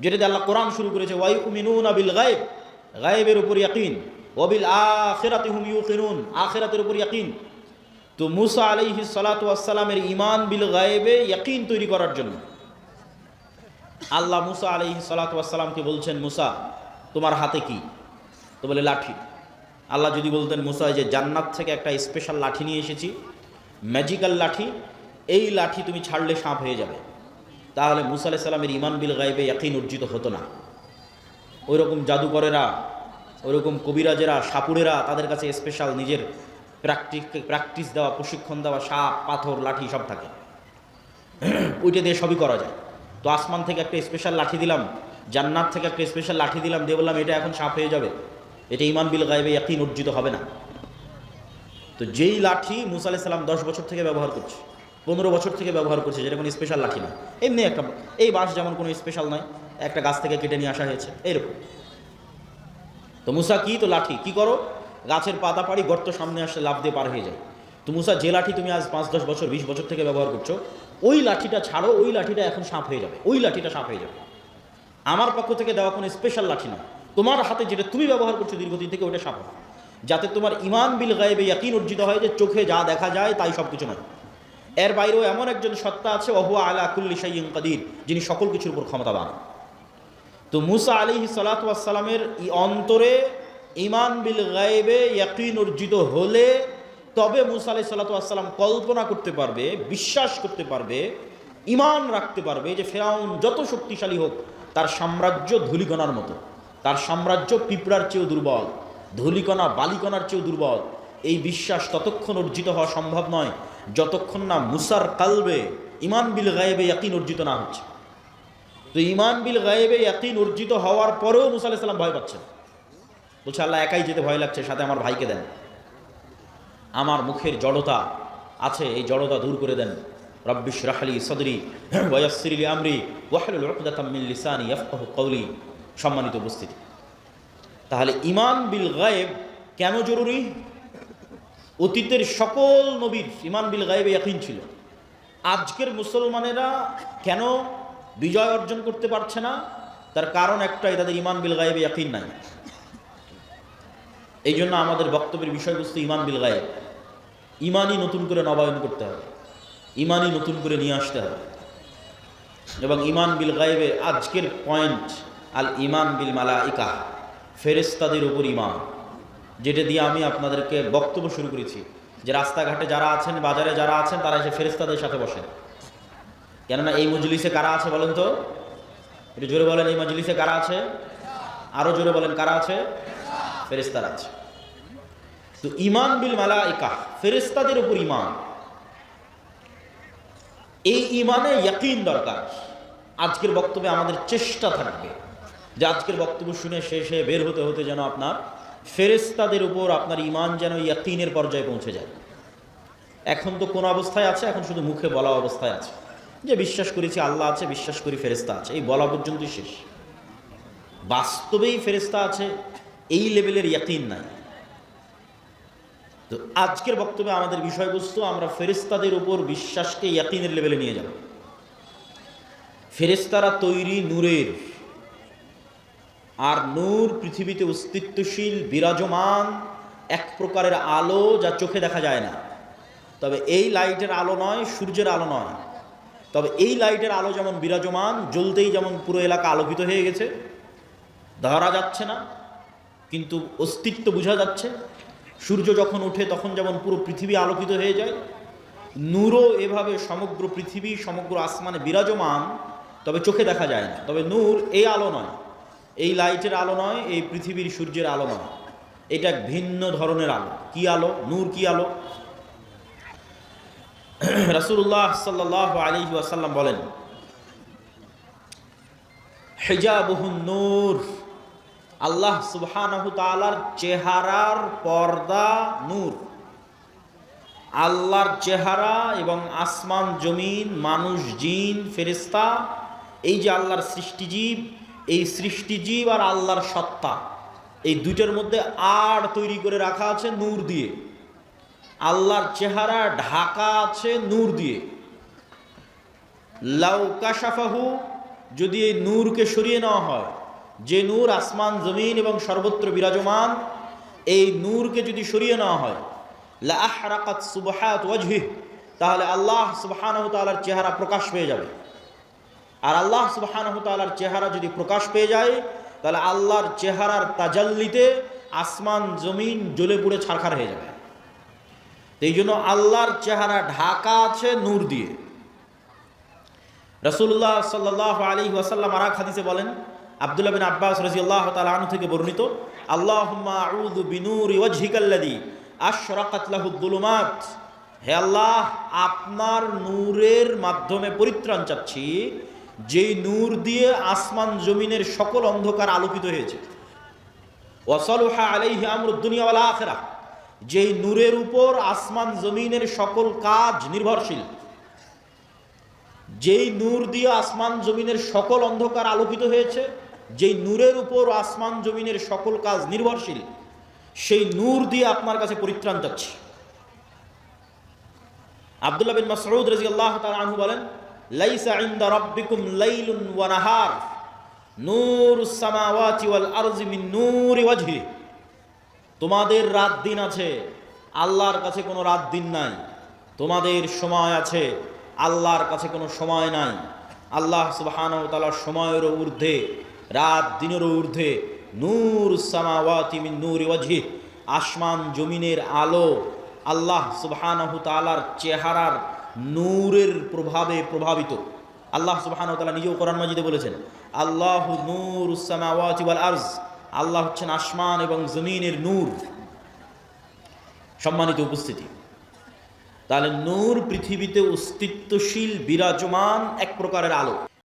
যেটাতে আল্লাহ কোরআন শুরু করেছে, ওয়ায়ুমিনুনা বিল গায়ব, গায়বের উপর ইয়াকিন, ওয়া বিল আখিরাতি হুম ইউকিনুন, আখিরাতের উপর ইয়াকিন। তো মুসা আলাইহিস সালাতু ওয়াস সালামের ঈমান বিল গায়বে ইয়াকিন তৈরি করার জন্য আল্লাহ মুসা আলাইহিস সালাতু ওয়াস সালামকে বলছেন, মুসা তোমার হাতে কি? তো বলে লাঠি। আল্লাহ যদি বলতেন, মুসা যে জান্নাত থেকে একটা স্পেশাল লাঠি নিয়ে এসেছি, ম্যাজিক্যাল লাঠি, এই লাঠি তুমি ছাড়লে সাপ হয়ে যাবে, তাহলে মুসা আলাইহিস সালামের ঈমান বিল গায়বে ইয়াকিন অর্জিত হতো না। ওইরকম জাদুকরেরা, ওইরকম কবিরাজেরা, সাপুড়েরা, তাদের কাছে স্পেশাল নিজের প্র্যাকটিস দেওয়া, প্রশিক্ষণ দেওয়া সাপ, পাথর, লাঠি সব থাকে, ওইটা দিয়ে সবই করা যায়। তো আসমান থেকে একটা স্পেশাল লাঠি দিলাম, জান্নাত থেকে একটা স্পেশাল লাঠি দিলাম, দিয়ে বললাম এটা এখন সাপ হয়ে যাবে, এটা ঈমান বিল গায়বে ইয়াকিন অর্জিত হবে না। তো যেই লাঠি মুসা আলাইহিস সালাম 10 বছর থেকে ব্যবহার করছে, 15 বছর থেকে ব্যবহার করছে, যেটা কোনো স্পেশাল লাঠি না, এমনি একটা, এই বাঁশ যেমন কোনো স্পেশাল নয়, একটা গাছ থেকে কেটে নিয়ে আসা হয়েছে, এরকম। তো মুসা কি? তো লাঠি। কি করো? গাছের পাতা পাড়ি, গর্ত সামনে আসলে লাফ দিয়ে পার হয়ে যায়। তো মুসা, যে লাঠি তুমি আজ 5-10 বছর 20 বছর থেকে ব্যবহার করছো, ওই লাঠিটা ছাড়ো, ওই লাঠিটা এখন সাপ হয়ে যাবে, ওই লাঠিটা সাপ হয়ে যাবে। আমার পক্ষ থেকে দেওয়া কোনো স্পেশাল লাঠি না, তোমার হাতে যেটা তুমি ব্যবহার করছো দীর্ঘদিন থেকে, ওইটা সাপ হবে, যাতে তোমার ঈমান বিল গায়বে ইয়াকিন অর্জিত হয় যে চোখে যা দেখা যায় তাই সব কিছু নয়, এর বাইরেও এমন একজন সত্তা আছে, ওহুয়া আলা কুল্লি শাইইন কাদির, যিনি সকল কিছুর উপর ক্ষমতাবান। তো মুসা আলাইহিস সালাতু ওয়াস সালামের অন্তরে ঈমান বিল গায়বে ইয়াকিন অর্জিত হলে তবে মুসা আলাইহিস সালাতু ওয়াস সালাম কল্পনা করতে পারবে, বিশ্বাস করতে পারবে, ঈমান রাখতে পারবে যে ফিরআউন যত শক্তিশালী হোক, তার সাম্রাজ্য ধূলিকণার মতো, তার সাম্রাজ্য পিঁপড়ার চেয়েও দুর্বল, ধূলিকণা বালিকণার চেয়েও দুর্বল। এই বিশ্বাস ততক্ষণ অর্জিত হওয়া সম্ভব নয় যতক্ষণ না মুসার কালবে ঈমান বিল গায়বে ইয়াকিন অর্জিত না হচ্ছে। তো ঈমান বিল গায়বে ইয়াকিন অর্জিত হওয়ার পরেও মুসা আলাইহিস সালাম ভয় পাচ্ছেন, বলছে আল্লাহ একাই যেতে ভয় লাগছে, সাথে আমার ভাইকে দেন, আমার মুখের জড়তা আছে, এই জড়তা দূর করে দেন। রব্বি ইশরাহ লি সাদরি ওয়া ইয়াসসির লি আমরি ওয়াহলুল উকদাতাম মিন লিসানি ইয়াফকাহু কওলি। সম্মানিত উপস্থিতি, তাহলে ঈমান বিল গায়ব কেন জরুরি? অতীতের সকল নবীর ঈমান বিল গায়বে ইয়াকিন ছিল, আজকের মুসলমানেরা কেন বিজয় অর্জন করতে পারছে না? তার কারণ একটাই, তাদের ঈমান বিল গায়বে ইয়াকিন নাই। এই জন্য আমাদের বক্তব্যের বিষয়বস্তু ঈমান বিল গায়ব। ঈমানই নতুন করে নবায়ন করতে হবে, ঈমানই নতুন করে নিয়ে আসতে হবে। এবং ঈমান বিল গায়বে আজকের পয়েন্ট, আল ঈমান বিল মালাইকা, ফেরেশতাদের উপর ঈমান, যেটা দিয়ে আমি আপনাদেরকে বক্তব্য শুরু করেছি, যে রাস্তাঘাটে যারা আছেন, বাজারে যারা আছেন, তারা এসে ফেরেশতাদের সাথে বসেন। কেননা এই মজলিসে কারা আছে বলেন তো? একটু জোরে বলেন, এই মজলিসে কারা আছে? আরো জোরে বলেন, কারা আছে? ফেরেশতারা আছে। তো ঈমান বিল মালাইকা, ফেরেশতাদের উপর ঈমান, এই ঈমানে ইয়াকিন দরকার। আজকের বক্তব্যে আমাদের চেষ্টা থাকবে যে আজকের বক্তব্য শুনে শেষে বের হতে হতে যেন আপনার ফেরেশতাদের উপর আপনার ঈমান যেন ইয়াকিনের পর্যায়ে পৌঁছে যায়। এখন তো কোন অবস্থায় আছে? এখন শুধু মুখে বলা অবস্থায় আছে, যে বিশ্বাস করেছি আল্লাহ আছে, বিশ্বাস করি ফেরেশতা আছে, এই বলা পর্যন্তই শেষ। বাস্তবেই ফেরেশতা আছে এই লেভেলের ইয়াকিন নাই। তো আজকের বক্তব্যে আমাদের বিষয়বস্তু, আমরা ফেরেশতাদের উপর বিশ্বাসকে ইয়াকিনের লেভেলে নিয়ে যাব। ফেরেশতারা তৈরি নূরের, আর নূর পৃথিবীতে অস্তিত্বশীল বিরাজমান এক প্রকারের আলো, যা চোখে দেখা যায় না। তবে এই লাইটের আলো নয়, সূর্যের আলো নয়, তবে এই লাইটের আলো যেমন বিরাজমান, জ্বলতেই যেমন পুরো এলাকা আলোকিত হয়ে গেছে, ধরা যাচ্ছে না কিন্তু অস্তিত্ব বোঝা যাচ্ছে। সূর্য যখন ওঠে তখন যেমন পুরো পৃথিবী আলোকিত হয়ে যায়, নূরও এভাবে সমগ্র পৃথিবী, সমগ্র আসমানে বিরাজমান, তবে চোখে দেখা যায় না। তবে নূর এই আলো নয়, এই লাইটের আলো নয়, এই পৃথিবীর সূর্যের আলো নয়, এটা এক ভিন্ন ধরনের আলো। কি আলো? নূর। কি আলো? রাসূলুল্লাহ সাল্লাল্লাহু আলাইহি ওয়াসাল্লাম বলেন, হিজাবুহুন নূর, আল্লাহ সুবহানাহু তাআলার চেহারার পর্দা নূর। আল্লাহর চেহারা এবং আসমান জমিন, মানুষ, জিন, ফেরেশতা, এই যে আল্লাহর সৃষ্টিজীব, এই সৃষ্টিজীব আর আল্লাহর সত্তা, এই দুইটার মধ্যে আড় তৈরি করে রাখা আছে নূর দিয়ে। আল্লাহর চেহারা ঢাকা আছে নূর দিয়ে। লাউ কাশাফাহু যদি এই নূরকে সরিয়ে নেওয়া হয়, যে নূর আসমান জমিন এবং সর্বত্র বিরাজমান, এই নূরকে যদি সরিয়ে নেওয়া হয়, লা আহরাকাত সুবহাত ওয়াজহিহি, তাহলে আল্লাহ সুবহানাহু ওয়া তাআলার চেহারা প্রকাশ পেয়ে যাবে। আর আল্লাহ সুবহানাহু ওয়া তাআলার চেহারা যদি প্রকাশ পেয়ে যায়, তাহলে আল্লাহর চেহারার তাজাল্লিতে আসমান জমিন জ্বলে পুড়ে ছারখার হয়ে যাবে। এই জন্য আল্লাহর চেহারা ঢাকা আছে নূর দিয়ে। রাসূলুল্লাহ সাল্লাল্লাহু আলাইহি ওয়াসাল্লাম আর এক হাদিসে বলেন, আব্দুল্লাহ বিন আব্বাস রাদিয়াল্লাহু তাআলা আনহু থেকে বর্ণিত, আল্লাহুম্মা আউযু বিনূরি ওয়াজহিকাল্লাযী আশরাকাত লাহুদ দুলুমাত, হে আল্লাহ, আপনার নূরের মাধ্যমে পরিত্রাণ চাচ্ছি, যেই নূর দিয়ে আসমান জমিনের সকল অন্ধকার আলোকিত হয়েছে। ওয়াসালুহা আলাইহি আমরুদ দুনিয়া ওয়াল আখিরাহ, যেই নূরের উপর আসমান জমিনের সকল কাজ নির্ভরশীল। যেই নূর দিয়ে আসমান জমিনের সকল অন্ধকার আলোকিত হয়েছে, যেই নূরের উপর আসমান জমিনের সকল কাজ নির্ভরশীল, সেই নূর দিয়ে আপনার কাছে পরিত্রাণ চাচ্ছি। আব্দুল্লাহ বিন মাসউদ রাদিয়াল্লাহু তাআলা আনহু বলেন, লাইসা ইনদা রাব্বিকুম লাইলুন ওয়া নাহার নূরুস সামাওয়াতি ওয়াল আরজি মিন নূরি ওয়াজহি, তোমাদের রাত দিন আছে, আল্লাহর কাছে কোনো রাত দিন নাই। তোমাদের সময় আছে, আল্লাহর কাছে কোনো সময় নাই। আল্লাহ সুবহানাহু ওয়া তাআলা সময়েরও ঊর্ধ্বে, রাত দিনেরও ঊর্ধ্বে। নূরুস সামাওয়াতি মিন নূরি ওয়াজহি, আসমান জমিনের আলো আল্লাহ সুবহানাহু ওয়া তাআলার চেহারার নূরের প্রভাবে প্রভাবিত। আল্লাহ সুবহানাহু ওয়া তাআলা নিজেও কোরআন মাজিদে বলেছেন, আল্লাহু নূরুস সামাওয়াতি ওয়াল আরজ, আল্লাহ হচ্ছেন আসমান এবং জমিনের নূর। সম্মানিত উপস্থিতি, তাহলে নূর পৃথিবীতে অস্তিত্বশীল বিরাজমান এক প্রকারের আলো।